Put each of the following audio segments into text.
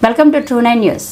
Welcome to true 9 news.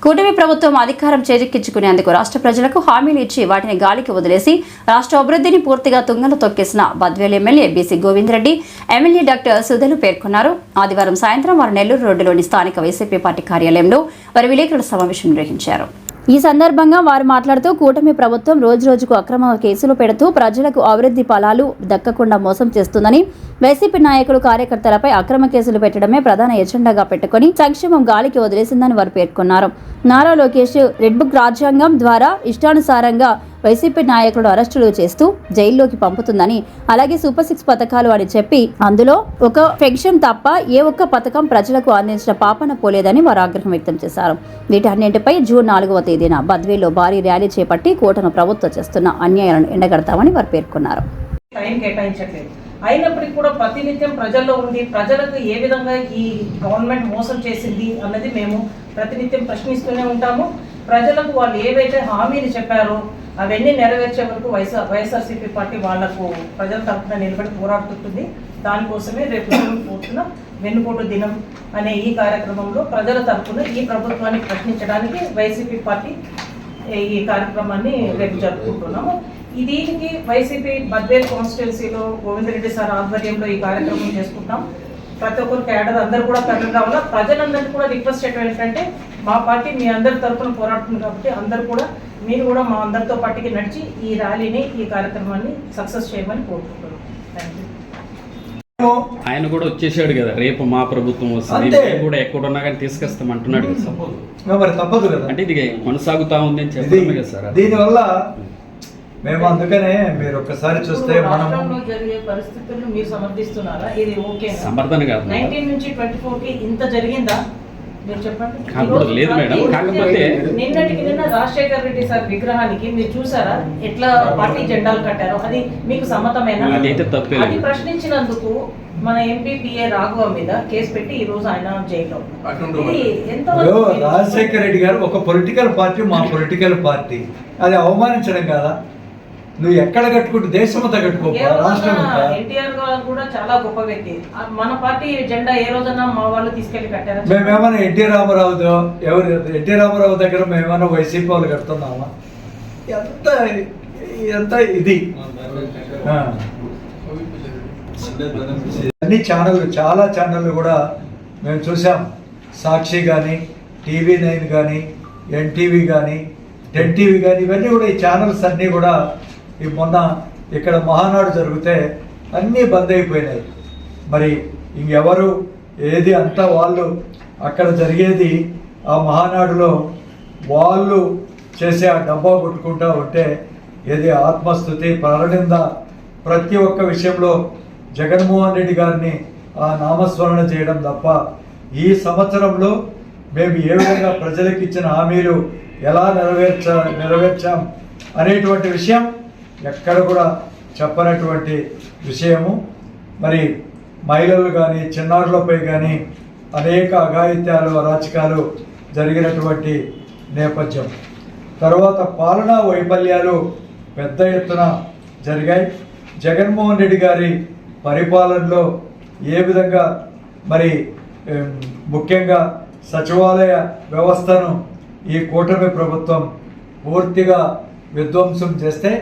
కూటమి ప్రభుత్వం అధికారం చేజిక్కించుకునేందుకు రాష్ట్ర ప్రజలకు హామీలు ఇచ్చి వాటిని గాలికి వదిలేసి రాష్ట్ర అభివృద్ధిని పూర్తిగా తుంగలో తొక్కేసిన Badvel MLA BC Govinda Reddy MLA doctor సుధలు పేర్కొన్నారు. ఆదివారం సాయంత్రం వారు నెల్లూరు రోడ్డులోని స్థానిక వైసీపీ పార్టీ కార్యాలయంలో వారు విలేకరుల సమావేశం నిర్వహించారు. ఈ సందర్భంగా వారు మాట్లాడుతూ కూటమి ప్రభుత్వం రోజురోజుకు అక్రమ కేసులు పెడుతూ ప్రజలకు అభివృద్ధి ఫలాలు దక్కకుండా మోసం చేస్తుందని, వైసీపీ నాయకులు కార్యకర్తలపై అక్రమ కేసులు పెట్టడమే ప్రధాన ఎజెండాగా పెట్టుకుని సంక్షేమం గాలికి వదిలేసిందని వారు పేర్కొన్నారు. నారా లోకేష్ రెడ్ బుక్ రాజ్యాంగం ద్వారా ఇష్టానుసారంగా వైసీపీ నాయకులను అరెస్టులు చేస్తూ జైల్లోకి పంపుతుందని, అలాగే సూపర్ 6 పథకాలు అని చెప్పి అందులో ఒక పెన్షన్ తప్ప ఏ ఒక్క పథకం ప్రజలకు అందించిన పాపన పోలేదని వారు ఆగ్రహం వ్యక్తం చేశారు. వీటన్నింటిపై జూన్ 4వ తేదీన బద్వేలో భారీ ర్యాలీ చేపట్టి కూటమి ప్రభుత్వం చేస్తున్న అన్యాయాలను ఎండగడతామని వారు పేర్కొన్నారు. అయినప్పటికీ కూడా ప్రతినిత్యం ప్రజల్లో ఉండి ప్రజలకు ఏ విధంగా ఈ గవర్నమెంట్ మోసం చేసింది అన్నది మేము ప్రతినిత్యం ప్రశ్నిస్తూనే ఉంటాము. ప్రజలకు వాళ్ళు ఏవైతే హామీలు చెప్పారో అవన్నీ నెరవేర్చే వరకు వైఎస్ఆర్సీపీ పార్టీ వాళ్లకు ప్రజల తరఫున నిలబడి పోరాడుతుంటుంది. దానికోసమే రేపు జూన్ 4న వెన్నుపోటు దినం అనే ఈ కార్యక్రమంలో ప్రజల తరఫున ఈ ప్రభుత్వాన్ని ప్రశ్నించడానికి వైసీపీ పార్టీ ఈ కార్యక్రమాన్ని రేపు జరుపుకుంటున్నాము. దీనికి వైసీపీ బద్వేల్ కాన్స్టిట్యున్సీలో గోవిందరెడ్డి సార్ ఆధ్వర్యంలో ఈ కార్యక్రమం చేసుకుంటాం. ప్రతి ఒక్కరు క్యాడర్ అందరూ కూడా తరలి రావాలా. ప్రజలందరికీ కూడా రిక్వెస్ట్ చేయడం ఏంటంటే మా పార్టీ మీ అందరి తరఫున పోరాడుతుంది కాబట్టి అందరూ కూడా మీరు కూడా మా అందరితో పార్టీకి నడిచి ఈ ర్యాలీని ఈ కార్యక్రమాన్ని సక్సెస్ చేయమని కోరుకుంటున్నాం. ఆయన కూడా వచ్చేసాడు కదా, రేపు మా ప్రభుత్వం వస్తుంది కూడా ఎక్కడున్నా కానీ తీసుకొస్తాం అంటున్నాడు కదా, మరి తప్పదు కదా, అంటే ఇది కొనసాగుతా ఉంది అని చెప్పడమే కదా సార్. దీనివల్ల మేము అందుకనే మీరు ఒక్కసారి చూస్తే రాష్ట్రంలో జరిగే పరిస్థితులను మీరు సమర్థిస్తున్నారా? ఇది ఓకే సమర్థన కాదు. 19 నుంచి 24కి ఇంత జరిగిందా మీరు చెప్పండి. లేదు మేడం, కాకపోతే నిన్నటికి నిన్న రాజశేఖర్ రెడ్డి సార్ విగ్రహానికి మీరు చూసారా ఎట్లా పార్టీ జెండాలు కట్టారో? అది మీకు సమ్మతమేనా? అది ప్రశ్నించినందుకు మన ఎంపీ పిఏ రాఘవ మీద కేసు పెట్టి ఈ రోజు ఆయన జైల్లో. రాజశేఖర రెడ్డి గారు ఒక పొలిటికల్ పార్టీ, మా పొలిటికల్ పార్టీ, అది అవమానించడం కదా. నువ్వు ఎక్కడ కట్టుకుంటే దేశమంతా కట్టుకో, రాష్ట్రం. ఎన్టీఆర్ గారు కూడా చాలా గొప్ప వ్యక్తి. మన పార్టీ జెండా ఏ రోజన్నా మా వాళ్ళు తీసుకెళ్లి కట్టారా? మేమేమన్నా ఎన్టీ రామారావుతో ఎన్టీ రామారావు దగ్గర మేమేమన్నా వైసీపీ వాళ్ళు కడుతున్నామా? ఎంత ఇది అన్ని ఛానళ్ళు, చాలా ఛానళ్ళు కూడా మేము చూసాం. సాక్షి కానీ, TV9 కానీ, NTV కానీ, 10TV కానీ, ఇవన్నీ కూడా ఈ ఛానల్స్ అన్నీ కూడా ఈ మొన్న ఇక్కడ మహానాడు జరిగితే అన్నీ బంద్ అయిపోయినాయి. మరి ఇంకెవరు ఏది అంతా వాళ్ళు అక్కడ జరిగేది ఆ మహానాడులో వాళ్ళు చేసే ఆ డబ్బా కొట్టుకుంటా ఉంటే ఏది ఆత్మస్థుతి ప్రారంభిందా ప్రతి ఒక్క విషయంలో జగన్మోహన్ రెడ్డి గారిని ఆ నామస్మరణ చేయడం తప్ప ఈ సంవత్సరంలో మేము ఏ విధంగా ప్రజలకు ఇచ్చిన హామీలు ఎలా నెరవేర్చాం అనేటువంటి విషయం ఎక్కడ కూడా చెప్పనటువంటి విషయము. మరి మహిళలు కానీ, చిన్నారులపై కానీ అనేక అఘాయిత్యాలు, అరాచకాలు జరిగినటువంటి నేపథ్యం. తర్వాత పాలనా వైఫల్యాలు పెద్ద ఎత్తున జరిగాయి. జగన్మోహన్ రెడ్డి గారి పరిపాలనలో ఏ విధంగా మరి ముఖ్యంగా సచివాలయ వ్యవస్థను ఈ కూటమి ప్రభుత్వం పూర్తిగా విధ్వంసం చేస్తే